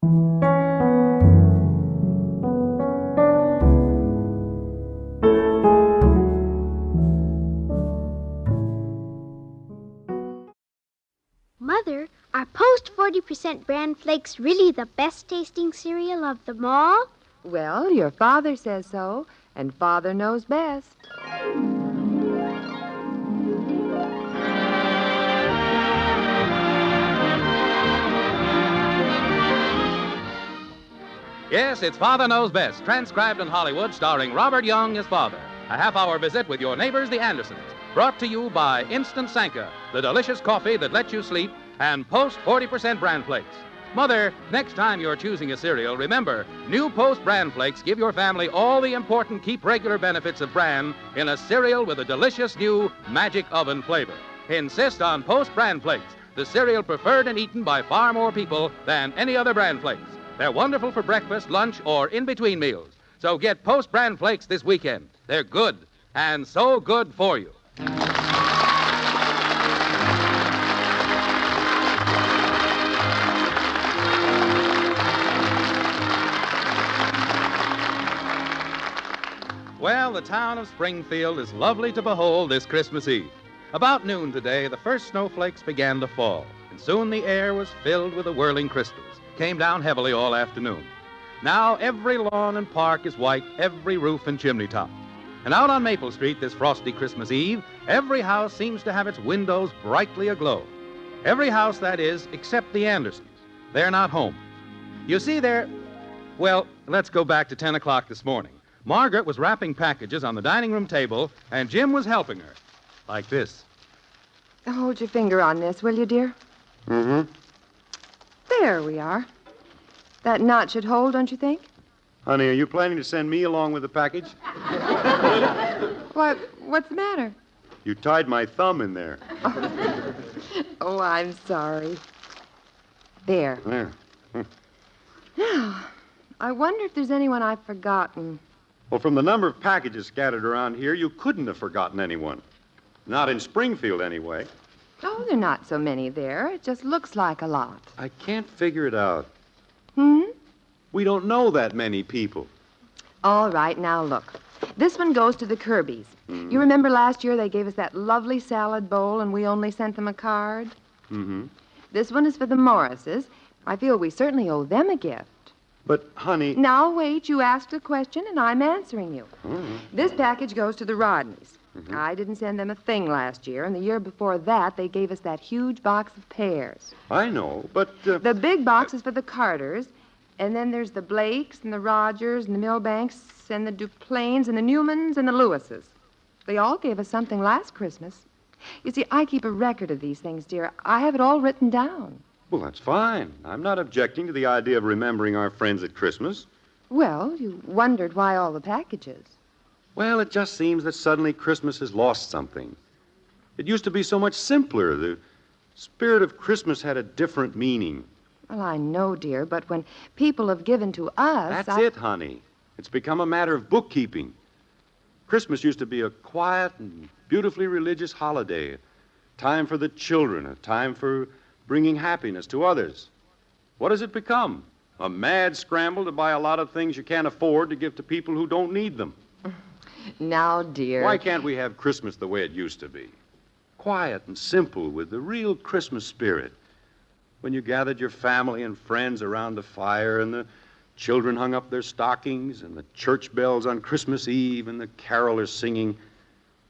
Mother, are Post 40% bran flakes really the best tasting cereal of them all? Well, your father says so, and Father knows best. Yes, it's Father Knows Best, transcribed in Hollywood, starring Robert Young as Father. A half-hour visit with your neighbors, the Andersons. Brought to you by Instant Sanka, the delicious coffee that lets you sleep, and Post 40% bran flakes. Mother, next time you're choosing a cereal, remember, new Post bran flakes give your family all the important keep regular benefits of bran in a cereal with a delicious new magic oven flavor. Insist on Post bran flakes, the cereal preferred and eaten by far more people than any other bran flakes. They're wonderful for breakfast, lunch, or in-between meals. So get Post bran flakes this weekend. They're good, and so good for you. Well, the town of Springfield is lovely to behold this Christmas Eve. About noon today, the first snowflakes began to fall, and soon the air was filled with the whirling crystals. Came down heavily all afternoon. Now every lawn and park is white, every roof and chimney top. And out on Maple Street this frosty Christmas Eve, every house seems to have its windows brightly aglow. Every house, that is, except the Andersons. They're not home. You see, well, let's go back to 10 o'clock this morning. Margaret was wrapping packages on the dining room table, and Jim was helping her. Like this. Hold your finger on this, will you, dear? Mm-hmm. There we are. That knot should hold, don't you think? Honey, are you planning to send me along with the package? What's the matter? You tied my thumb in there. Oh, I'm sorry. There. There. Now, I wonder if there's anyone I've forgotten. Well, from the number of packages scattered around here, you couldn't have forgotten anyone. Not in Springfield, anyway. Oh, there are not so many there. It just looks like a lot. I can't figure it out. Hmm? We don't know that many people. All right, now look. This one goes to the Kirbys. You remember last year they gave us that lovely salad bowl and we only sent them a card? Mm-hmm. This one is for the Morrises. I feel we certainly owe them a gift. But, honey... Now, wait. You asked a question and I'm answering you. This package goes to the Rodneys. I didn't send them a thing last year, and the year before that, they gave us that huge box of pears. I know, but... The big box is for the Carters, and then there's the Blakes and the Rogers and the Milbanks and the Duplains and the Newmans and the Lewises. They all gave us something last Christmas. You see, I keep a record of these things, dear. I have it all written down. Well, that's fine. I'm not objecting to the idea of remembering our friends at Christmas. Well, you wondered why all the packages. Well, it just seems that suddenly Christmas has lost something. It used to be so much simpler. The spirit of Christmas had a different meaning. Well, I know, dear, but when people have given to us... That's it, honey. It's become a matter of bookkeeping. Christmas used to be a quiet and beautifully religious holiday, a time for the children, a time for bringing happiness to others. What has it become? A mad scramble to buy a lot of things you can't afford to give to people who don't need them. Now, dear... Why can't we have Christmas the way it used to be? Quiet and simple with the real Christmas spirit. When you gathered your family and friends around the fire and the children hung up their stockings and the church bells on Christmas Eve and the carolers singing.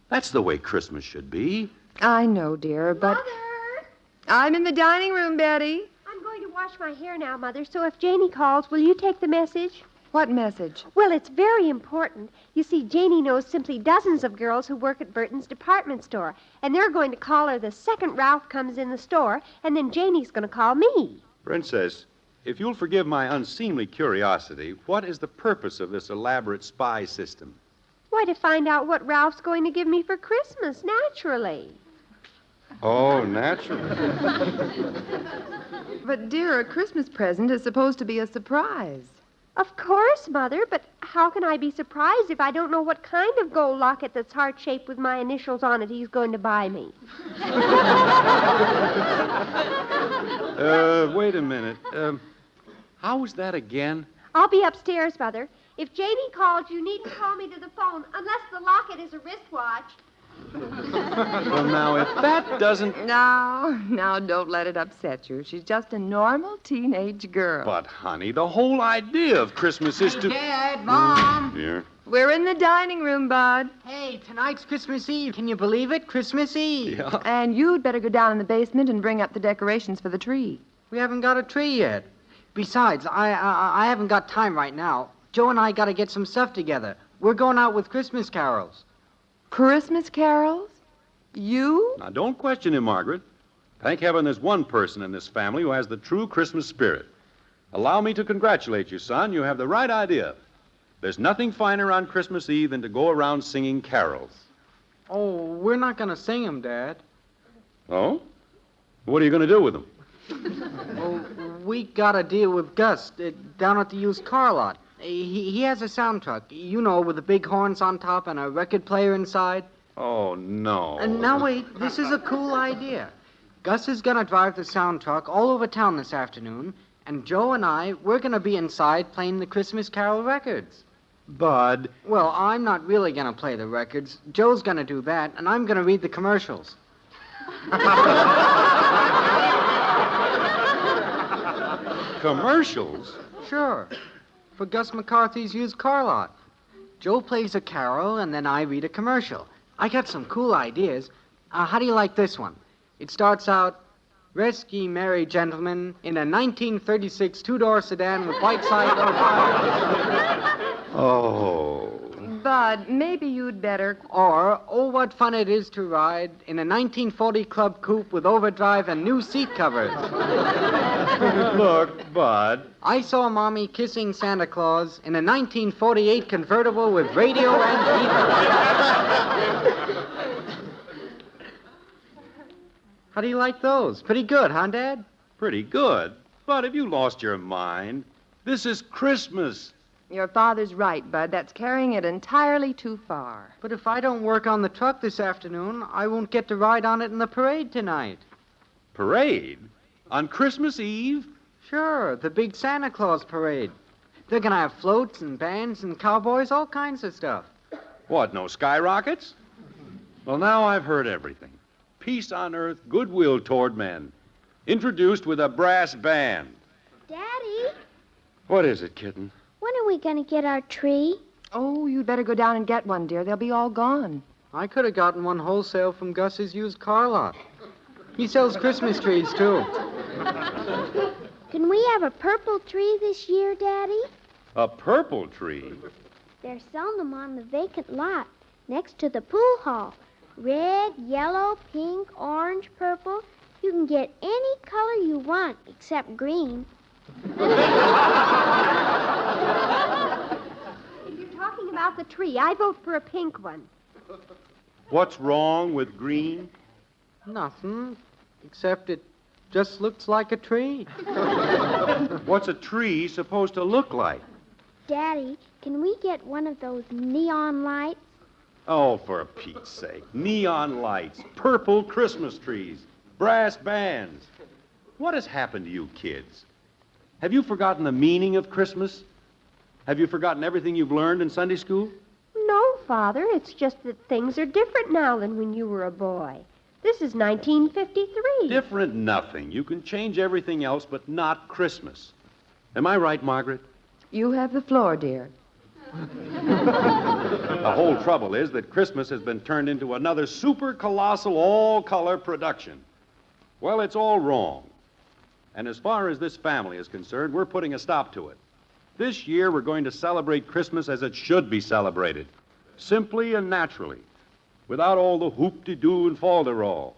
That's the way Christmas should be. I know, dear, but... Mother! I'm in the dining room, Betty. I'm going to wash my hair now, Mother, so if Janie calls, will you take the message? What message? Well, it's very important. You see, Janie knows simply dozens of girls who work at Burton's department store, and they're going to call her the second Ralph comes in the store, and then Janie's going to call me. Princess, if you'll forgive my unseemly curiosity, what is the purpose of this elaborate spy system? Why, to find out what Ralph's going to give me for Christmas, naturally. Oh, naturally. But, dear, a Christmas present is supposed to be a surprise. Of course, Mother, but how can I be surprised if I don't know what kind of gold locket that's heart-shaped with my initials on it he's going to buy me? Wait a minute. How was that again? I'll be upstairs, Mother. If Janie calls, you needn't call me to the phone unless the locket is a wristwatch. Well, now, if that doesn't... Now, don't let it upset you. She's just a normal teenage girl. But, honey, the whole idea of Christmas is to... Dad, Mom. Dear. We're in the dining room, Bud. Hey, tonight's Christmas Eve. Can you believe it? Christmas Eve. Yeah. And you'd better go down in the basement and bring up the decorations for the tree. We haven't got a tree yet. Besides, I haven't got time right now. Joe and I got to get some stuff together. We're going out with Christmas carols. Christmas carols? You? Now, don't question him, Margaret. Thank heaven there's one person in this family who has the true Christmas spirit. Allow me to congratulate you, son. You have the right idea. There's nothing finer on Christmas Eve than to go around singing carols. Oh, we're not going to sing them, Dad. Oh? What are you going to do with them? Well, we got a deal with Gus down at the used car lot. He has a sound truck, you know, with the big horns on top and a record player inside. Oh, no. And now wait, this is a cool idea. Gus is going to drive the sound truck all over town this afternoon, and Joe and we're going to be inside playing the Christmas Carol records. Bud. Well, I'm not really going to play the records. Joe's going to do that, and I'm going to read the commercials. Commercials? Sure. For Gus McCarthy's used car lot. Joe plays a carol, and then I read a commercial. I got some cool ideas. How do you like this one? It starts out, "Rest ye merry gentlemen in a 1936 two-door sedan with white side on fire." Oh. Bud, maybe you'd better... Or, "Oh, what fun it is to ride in a 1940 Club Coupe with overdrive and new seat covers." Look, Bud. "I saw Mommy kissing Santa Claus in a 1948 convertible with radio and heater." How do you like those? Pretty good, huh, Dad? Pretty good. But have you lost your mind? This is Christmas. Your father's right, Bud. That's carrying it entirely too far. But if I don't work on the truck this afternoon, I won't get to ride on it in the parade tonight. Parade? On Christmas Eve? Sure, the big Santa Claus parade. They're going to have floats and bands and cowboys, all kinds of stuff. What, no skyrockets? Well, now I've heard everything. Peace on earth, goodwill toward men. Introduced with a brass band. Daddy, What is it, kitten? when are we going to get our tree? Oh, you'd better go down and get one, dear. They'll be all gone. I could have gotten one wholesale from Gus's used car lot. He sells Christmas trees, too. Can we have a purple tree this year, Daddy? A purple tree? They're selling them on the vacant lot next to the pool hall. Red, yellow, pink, orange, purple. You can get any color you want except green. If you're talking about the tree, I vote for a pink one. What's wrong with green? Nothing, except it just looks like a tree. What's a tree supposed to look like? Daddy, can we get one of those neon lights? Oh, for Pete's sake. Neon lights, purple Christmas trees, brass bands. What has happened to you kids? Have you forgotten the meaning of Christmas? Have you forgotten everything you've learned in Sunday school? No, Father, it's just that things are different now than when you were a boy. This is 1953. Different nothing. You can change everything else, but not Christmas. Am I right, Margaret? You have the floor, dear. The whole trouble is that Christmas has been turned into another super colossal all-color production. Well, it's all wrong. And as far as this family is concerned, we're putting a stop to it. This year, we're going to celebrate Christmas as it should be celebrated. Simply and naturally. Without all the hoop-de-doo and falderall.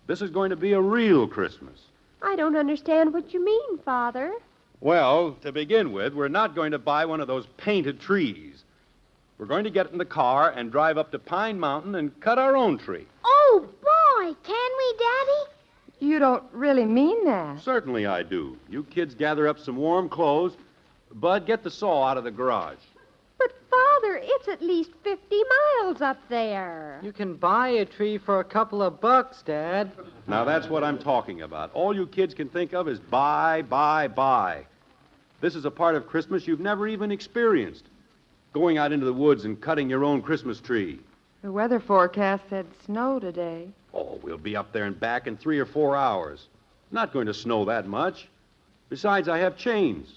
This is going to be a real Christmas. I don't understand what you mean, Father. Well, to begin with, we're not going to buy one of those painted trees. We're going to get in the car and drive up to Pine Mountain and cut our own tree. Oh, boy, can we, Daddy? You don't really mean that. Certainly I do. You kids gather up some warm clothes. Bud, get the saw out of the garage. But, Father, it's at least 50 miles up there. You can buy a tree for a couple of bucks, Dad. Now, that's what I'm talking about. All you kids can think of is buy, buy, buy. This is a part of Christmas you've never even experienced. Going out into the woods and cutting your own Christmas tree. The weather forecast said snow today. Oh, we'll be up there and back in 3 or 4 hours. Not going to snow that much. Besides, I have chains.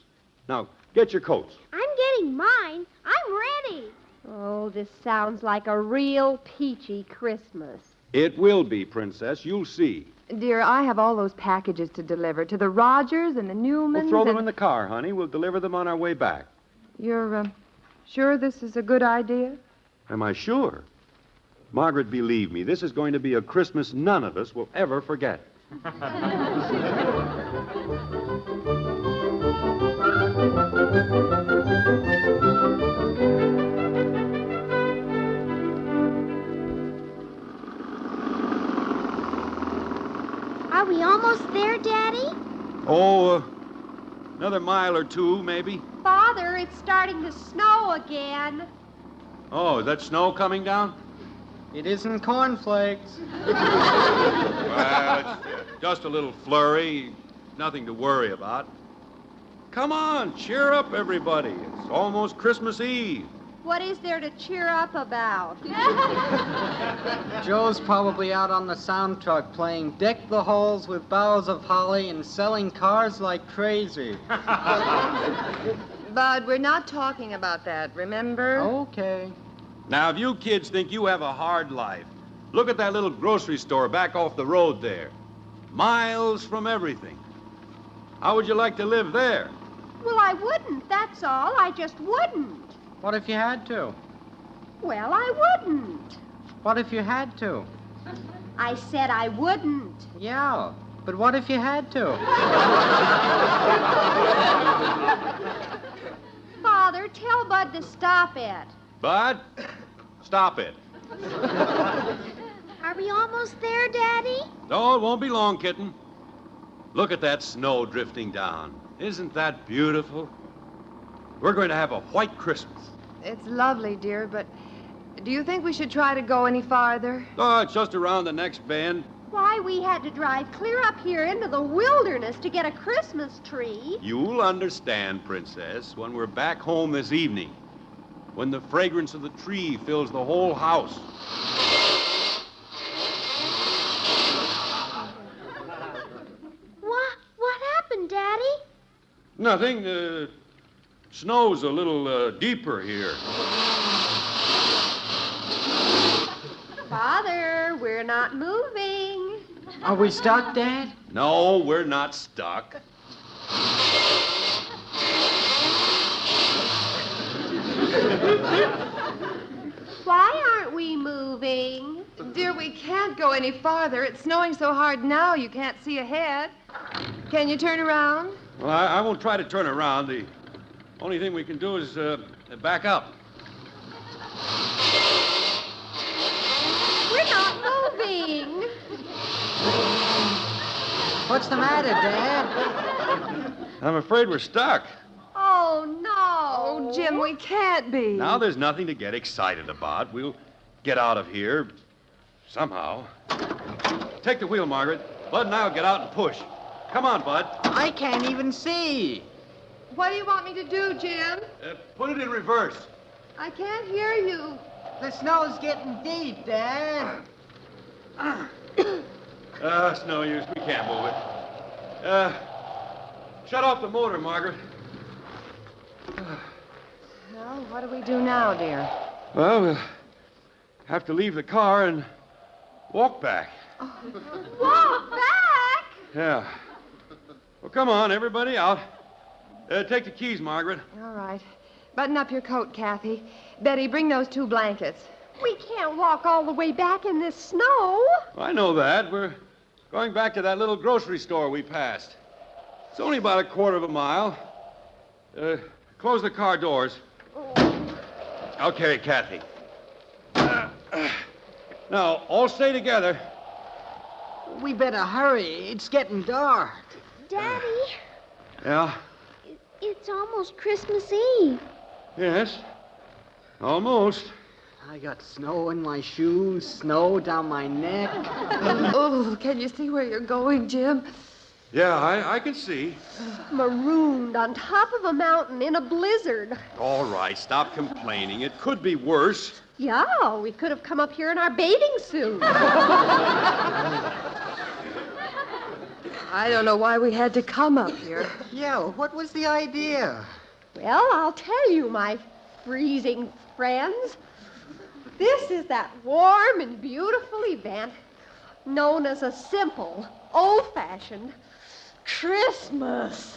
Now, get your coats. I'm getting mine. I'm ready. Oh, this sounds like a real peachy Christmas. It will be, Princess. You'll see. Dear, I have all those packages to deliver to the Rogers and the Newmans. We'll throw them in the car, honey. We'll deliver them on our way back. You're sure this is a good idea? Am I sure? Margaret, believe me, this is going to be a Christmas none of us will ever forget. Are we almost there, Daddy? Oh, another mile or two, maybe. Father, it's starting to snow again. Oh, is that snow coming down? It isn't cornflakes. Well, it's just a little flurry. Nothing to worry about. Come on, cheer up, everybody. It's almost Christmas Eve. What is there to cheer up about? Joe's probably out on the sound truck playing Deck the Halls with Boughs of Holly and selling cars like crazy. Bud, we're not talking about that, remember? Okay. Now, if you kids think you have a hard life, look at that little grocery store back off the road there. Miles from everything. How would you like to live there? Well, I wouldn't, that's all. I just wouldn't. What if you had to? Well, I wouldn't. What if you had to? I said I wouldn't. Yeah, but what if you had to? Father, tell Bud to stop it. Bud, stop it. Are we almost there, Daddy? No, it won't be long, kitten. Look at that snow drifting down. Isn't that beautiful? We're going to have a white Christmas. It's lovely, dear, but do you think we should try to go any farther? Oh, it's just around the next bend. Why, we had to drive clear up here into the wilderness to get a Christmas tree. You'll understand, Princess, when we're back home this evening. When the fragrance of the tree fills the whole house. What happened, Daddy? Nothing. Snow's a little deeper here. Father, we're not moving. Are we stuck, Dad? No, we're not stuck. Why aren't we moving? Dear, we can't go any farther. It's snowing so hard now you can't see ahead. Can you turn around? Well, I won't try to turn around. The only thing we can do is back up. We're not moving. What's the matter, Dad? I'm afraid we're stuck. Oh, no. Oh, Jim, we can't be. Now there's nothing to get excited about. We'll get out of here somehow. Take the wheel, Margaret. Bud and I'll get out and push. Come on, Bud. I can't even see. What do you want me to do, Jim? Put it in reverse. I can't hear you. The snow's getting deep, Dad. It's no use. We can't move it. Shut off the motor, Margaret. Well, what do we do now, dear? Well, we'll have to leave the car and walk back. Walk back? Yeah. Well, come on, everybody out. Take the keys, Margaret. All right. Button up your coat, Kathy. Betty, bring those 2 blankets. We can't walk all the way back in this snow. I know that. We're going back to that little grocery store we passed. It's only about a quarter of a mile. Close the car doors. I'll carry Kathy. Now, all stay together. We better hurry. It's getting dark. Daddy, Yeah? it's almost Christmas Eve. Yes. Almost. I got snow in my shoes, snow down my neck. Oh, can you see where you're going, Jim? Yeah, I can see. Marooned on top of a mountain in a blizzard. All right, stop complaining. It could be worse. Yeah, we could have come up here in our bathing suits. I don't know why we had to come up here. Yeah, what was the idea? Well, I'll tell you, my freezing friends. This is that warm and beautiful event known as a simple, old-fashioned Christmas.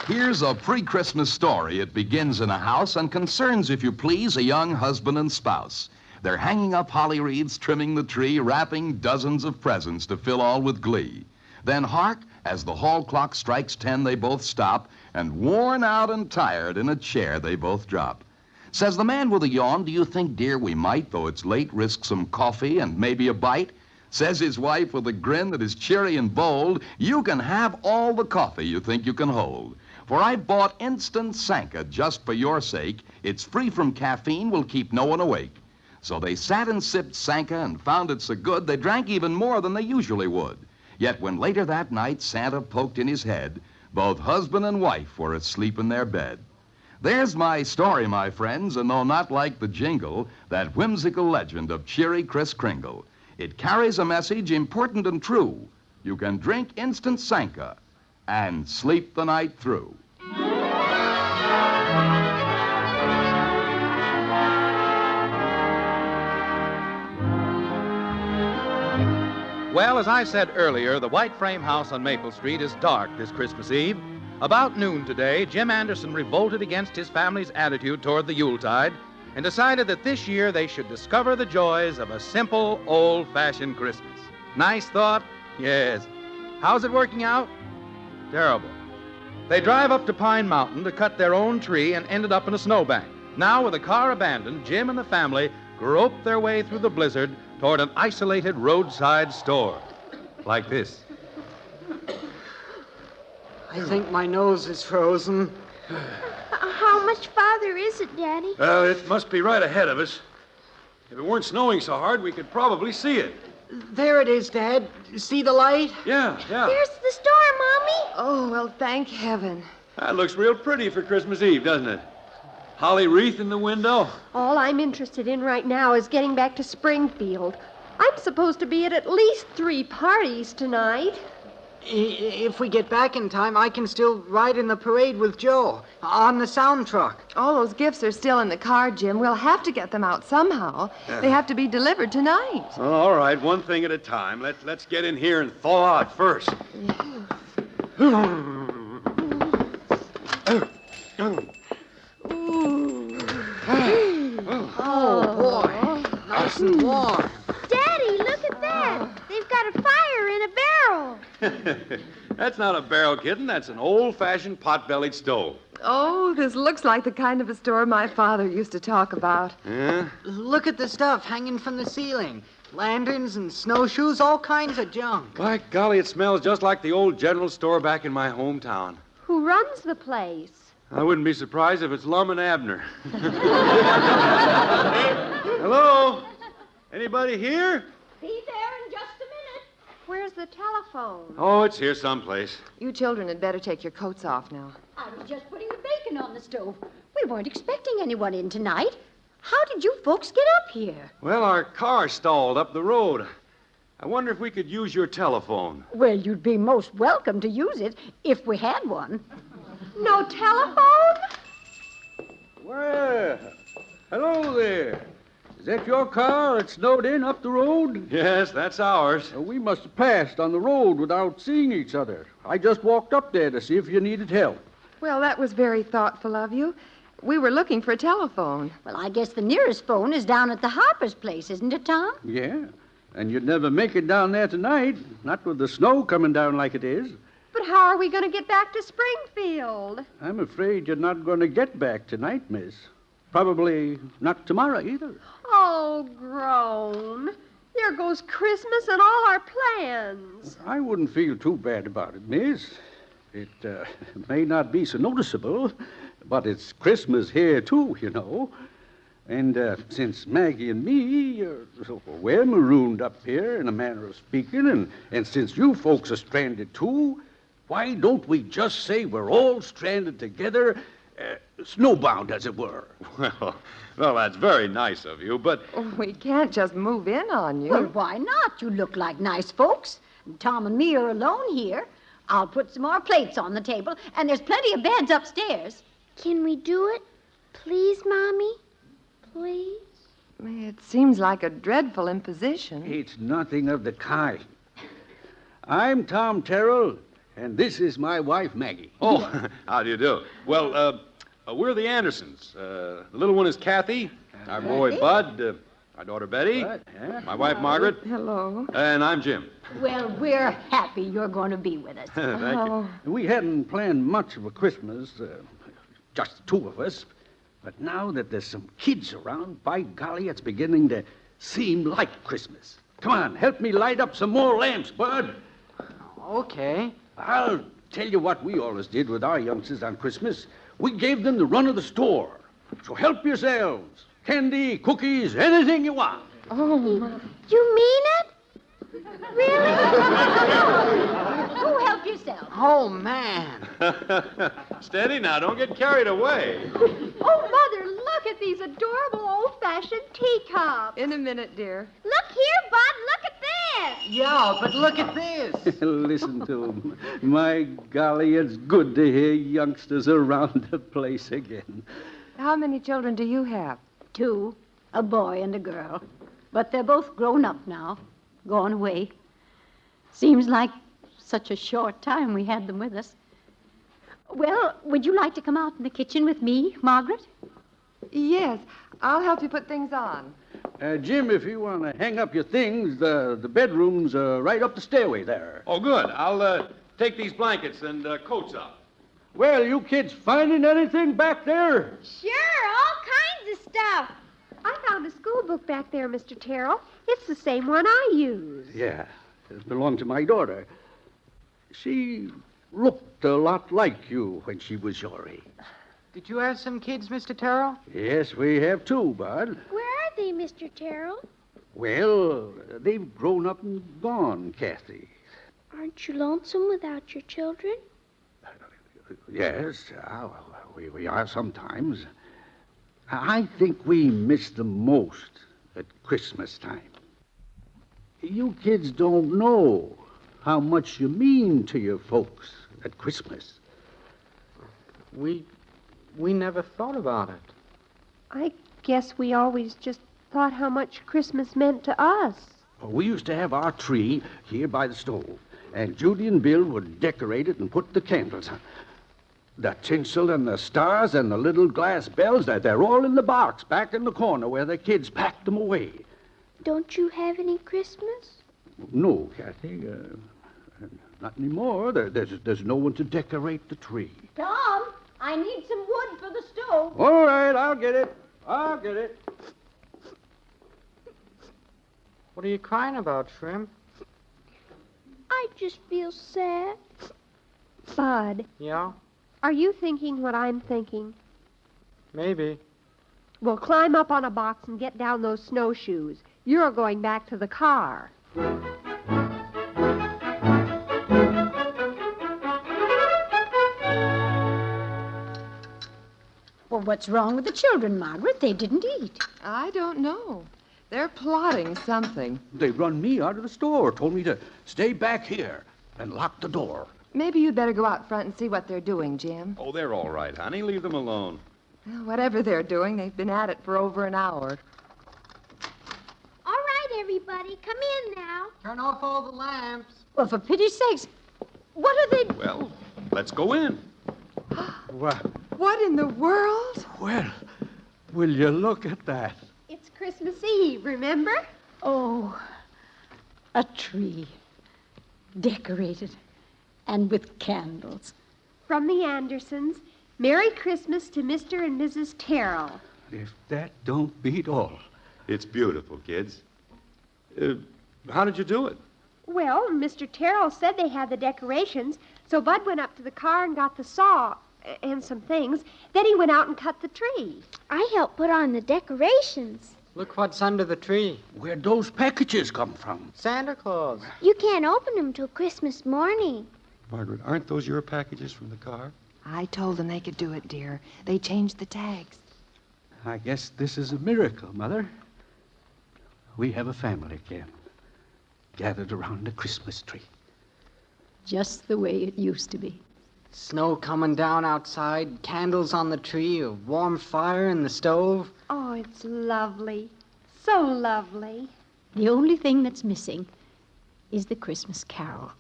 Here's a pre-Christmas story. It begins in a house and concerns, if you please, a young husband and spouse. They're hanging up holly wreaths, trimming the tree, wrapping dozens of presents to fill all with glee. Then hark, as the hall clock strikes 10, they both stop, and worn out and tired in a chair, they both drop. Says the man with a yawn, "Do you think, dear, we might, though it's late, risk some coffee and maybe a bite?" Says his wife with a grin that is cheery and bold, "You can have all the coffee you think you can hold. For I bought Instant Sanka just for your sake. It's free from caffeine, will keep no one awake." So they sat and sipped Sanka and found it so good they drank even more than they usually would. Yet when later that night Santa poked in his head, both husband and wife were asleep in their bed. There's my story, my friends, and though not like the jingle, that whimsical legend of cheery Kris Kringle, it carries a message important and true. You can drink Instant Sanka and sleep the night through. Well, as I said earlier, the white frame house on Maple Street is dark this Christmas Eve. About noon today, Jim Anderson revolted against his family's attitude toward the Yuletide and decided that this year they should discover the joys of a simple, old-fashioned Christmas. Nice thought? Yes. How's it working out? Terrible. They drive up to Pine Mountain to cut their own tree and ended up in a snowbank. Now, with the car abandoned, Jim and the family groped their way through the blizzard toward an isolated roadside store. Like this. I think my nose is frozen. How much farther is it, Daddy? Well, it must be right ahead of us. If it weren't snowing so hard, we could probably see it. There it is, Dad. See the light? Yeah. There's the store, Mommy. Oh, well, thank heaven. That looks real pretty for Christmas Eve, doesn't it? Holly wreath in the window. All I'm interested in right now is getting back to Springfield. I'm supposed to be at least 3 parties tonight. If we get back in time, I can still ride in the parade with Joe on the sound truck. All those gifts are still in the car, Jim. We'll have to get them out somehow. They have to be delivered tonight. Well, all right, one thing at a time. Let's get in here and thaw out first. Oh, boy. Nice and warm. Daddy, look at that. They've got a fire in a barrel. That's not a barrel, kitten. That's an old-fashioned pot-bellied stove. Oh, this looks like the kind of a store my father used to talk about. Yeah? Look at the stuff hanging from the ceiling. Lanterns and snowshoes, all kinds of junk. By golly, it smells just like the old general store back in my hometown. Who runs the place? I wouldn't be surprised if it's Lum and Abner. Hello? Anybody here? Be there in just a minute. Where's the telephone? Oh, it's here someplace. You children had better take your coats off now. I was just putting the bacon on the stove. We weren't expecting anyone in tonight. How did you folks get up here? Well, our car stalled up the road. I wonder if we could use your telephone. Well, you'd be most welcome to use it if we had one. No telephone? Well, hello there. Is that your car that snowed in up the road? Yes, that's ours. We must have passed on the road without seeing each other. I just walked up there to see if you needed help. Well, that was very thoughtful of you. We were looking for a telephone. Well, I guess the nearest phone is down at the Harper's place, isn't it, Tom? Yeah, and you'd never make it down there tonight, not with the snow coming down like it is. But how are we going to get back to Springfield? I'm afraid you're not going to get back tonight, miss. Probably not tomorrow either. Oh, groan. There goes Christmas and all our plans. I wouldn't feel too bad about it, miss. It may not be so noticeable. But it's Christmas here, too, you know. And since Maggie and me, we're marooned up here in a manner of speaking, and since you folks are stranded, too, why don't we just say we're all stranded together, snowbound, as it were? Well, that's very nice of you, but... We can't just move in on you. Well, why not? You look like nice folks. Tom and me are alone here. I'll put some more plates on the table, and there's plenty of beds upstairs. Can we do it? Please, Mommy? Please? It seems like a dreadful imposition. It's nothing of the kind. I'm Tom Terrell, and this is my wife, Maggie. Oh, how do you do? Well, we're the Andersons. The little one is Kathy, our boy Bud, our daughter Betty, my wife Margaret. Hello. And I'm Jim. Well, we're happy you're going to be with us. Thank you. We hadn't planned much of a Christmas, just the two of us. But now that there's some kids around, by golly, it's beginning to seem like Christmas. Come on, help me light up some more lamps, Bud. Okay. I'll tell you what we always did with our youngsters on Christmas. We gave them the run of the store. So help yourselves. Candy, cookies, anything you want. Oh, my. You mean it? Really? Go help yourself. Oh, man. Steady now, don't get carried away. Oh, Mother, look at these adorable old-fashioned teacups. In a minute, dear. Look here, Bud. Look at this. Yeah, but look at this. Listen to 'em. My golly, it's good to hear youngsters around the place again. How many children do you have? 2, a boy and a girl. But they're both grown up now, gone away. Seems like such a short time we had them with us. Well, would you like to come out in the kitchen with me, Margaret? Yes, I'll help you put things on. Jim, if you want to hang up your things, the bedroom's right up the stairway there. Oh, good. I'll take these blankets and coats up. Well, you kids finding anything back there? Sure, all kinds of stuff. I found a school book back there, Mr. Terrell. It's the same one I use. Yeah, it belonged to my daughter. She looked a lot like you when she was your age. Did you have some kids, Mr. Terrell? Yes, we have 2, Bud. Where are they, Mr. Terrell? Well, they've grown up and gone, Kathy. Aren't you lonesome without your children? Yes, we are sometimes. I think we miss them most at Christmas time. You kids don't know how much you mean to your folks at Christmas. We never thought about it. I guess we always just thought how much Christmas meant to us. We used to have our tree here by the stove, and Judy and Bill would decorate it and put the candles on. The tinsel and the stars and the little glass bells, they're all in the box back in the corner where the kids packed them away. Don't you have any Christmas? No, Kathy, not anymore. There's no one to decorate the tree. Tom, I need some wood for the stove. All right, I'll get it. What are you crying about, Shrimp? I just feel sad. Bud, Yeah, are you thinking what I'm thinking? maybe. Well, climb up on a box and get down those snowshoes. You're going back to the car. Well, what's wrong with the children, Margaret? They didn't eat. I don't know. They're plotting something. They run me out of the store, told me to stay back here and lock the door. Maybe you'd better go out front and see what they're doing, Jim. Oh, they're all right, honey. Leave them alone. Well, whatever they're doing, they've been at it for over an hour. All right, everybody, come in now. Turn off all the lamps. Well, for pity's sakes, what are they... Well, let's go in. What in the world? Well, will you look at that? It's Christmas Eve, remember? Oh, a tree. Decorated. And with candles. From the Andersons, Merry Christmas to Mr. and Mrs. Terrell. If that don't beat all. It's beautiful, kids. How did you do it? Well, Mr. Terrell said they had the decorations, so Bud went up to the car and got the saw. and some things. Then he went out and cut the tree. I helped put on the decorations. Look what's under the tree. Where'd those packages come from? Santa Claus. You can't open them till Christmas morning. Margaret, aren't those your packages from the car? I told them they could do it, dear. They changed the tags. I guess this is a miracle, Mother. We have a family again, gathered around the Christmas tree. Just the way it used to be. Snow coming down outside, candles on the tree, a warm fire in the stove. Oh, it's lovely. So lovely. The only thing that's missing is the Christmas carol.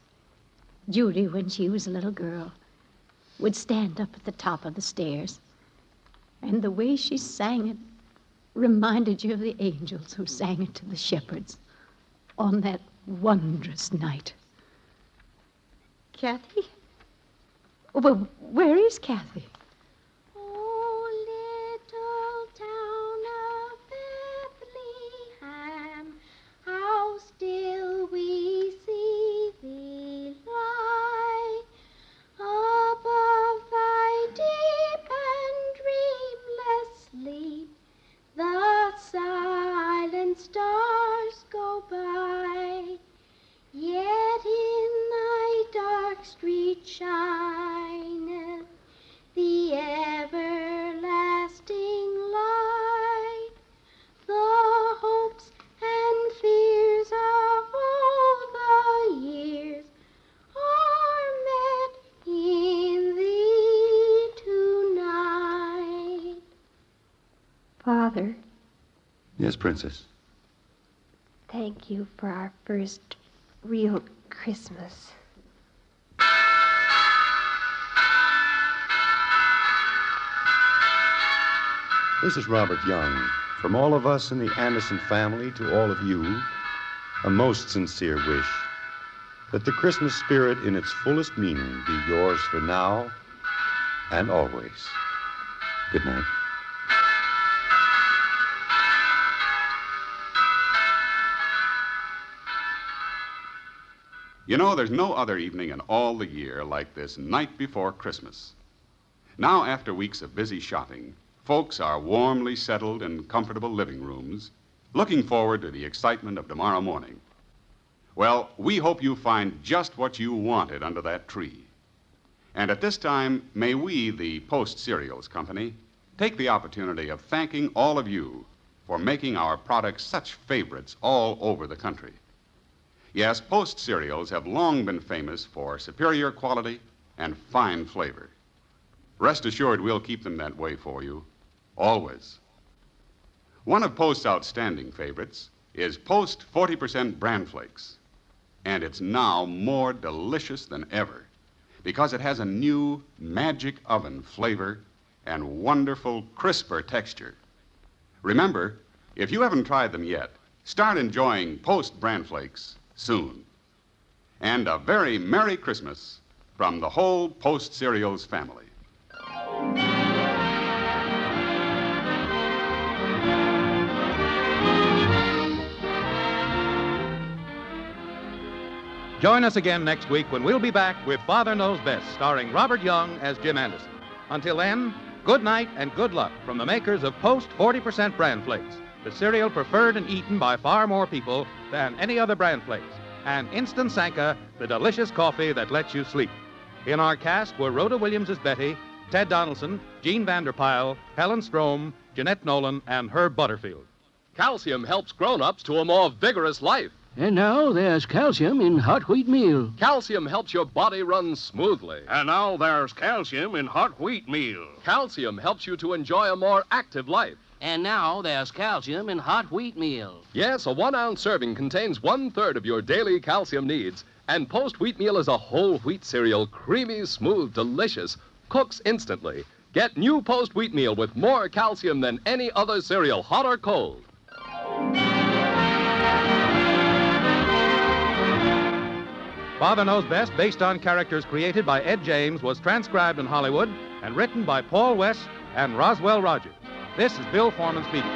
Judy, when she was a little girl, would stand up at the top of the stairs. And the way she sang it reminded you of the angels who sang it to the shepherds on that wondrous night. Kathy? Oh, well, where is Kathy? Oh, little town of Bethlehem, how still we see thee lie above thy deep and dreamless sleep. The silent stars go by, yet in thy dark street shineth the everlasting light. The hopes and fears of all the years are met in thee tonight. Father, Yes, Princess. thank you for our first real Christmas. This is Robert Young. From all of us in the Anderson family to all of you, a most sincere wish that the Christmas spirit in its fullest meaning be yours for now and always. Good night. You know, there's no other evening in all the year like this night before Christmas. Now, after weeks of busy shopping, folks are warmly settled in comfortable living rooms, looking forward to the excitement of tomorrow morning. Well, we hope you find just what you wanted under that tree. And at this time, may we, the Post Cereals Company, take the opportunity of thanking all of you for making our products such favorites all over the country. Yes, Post cereals have long been famous for superior quality and fine flavor. Rest assured we'll keep them that way for you, always. One of Post's outstanding favorites is Post 40% Bran Flakes. And it's now more delicious than ever because it has a new magic oven flavor and wonderful crisper texture. Remember, if you haven't tried them yet, start enjoying Post Bran Flakes soon. And a very Merry Christmas from the whole Post Cereals family. Join us again next week when we'll be back with Father Knows Best, starring Robert Young as Jim Anderson. Until then, good night and good luck from the makers of Post 40% Bran Flakes, the cereal preferred and eaten by far more people than any other Bran Flakes, and Instant Sanka, the delicious coffee that lets you sleep. In our cast were Rhoda Williams as Betty, Ted Donaldson, Jean Vanderpyle, Helen Strome, Jeanette Nolan, and Herb Butterfield. Calcium helps grown-ups to a more vigorous life. And now there's calcium in hot wheat meal. Calcium helps your body run smoothly. And now there's calcium in hot wheat meal. Calcium helps you to enjoy a more active life. And now there's calcium in hot wheat meal. Yes, a 1-ounce serving contains 1/3 of your daily calcium needs. And Post Wheat Meal is a whole wheat cereal, creamy, smooth, delicious, cooks instantly. Get new Post Wheat Meal with more calcium than any other cereal, hot or cold. Father Knows Best, based on characters created by Ed James, was transcribed in Hollywood and written by Paul West and Roswell Rogers. This is Bill Foreman speaking.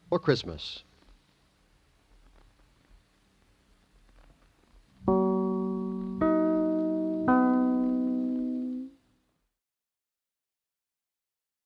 For Christmas,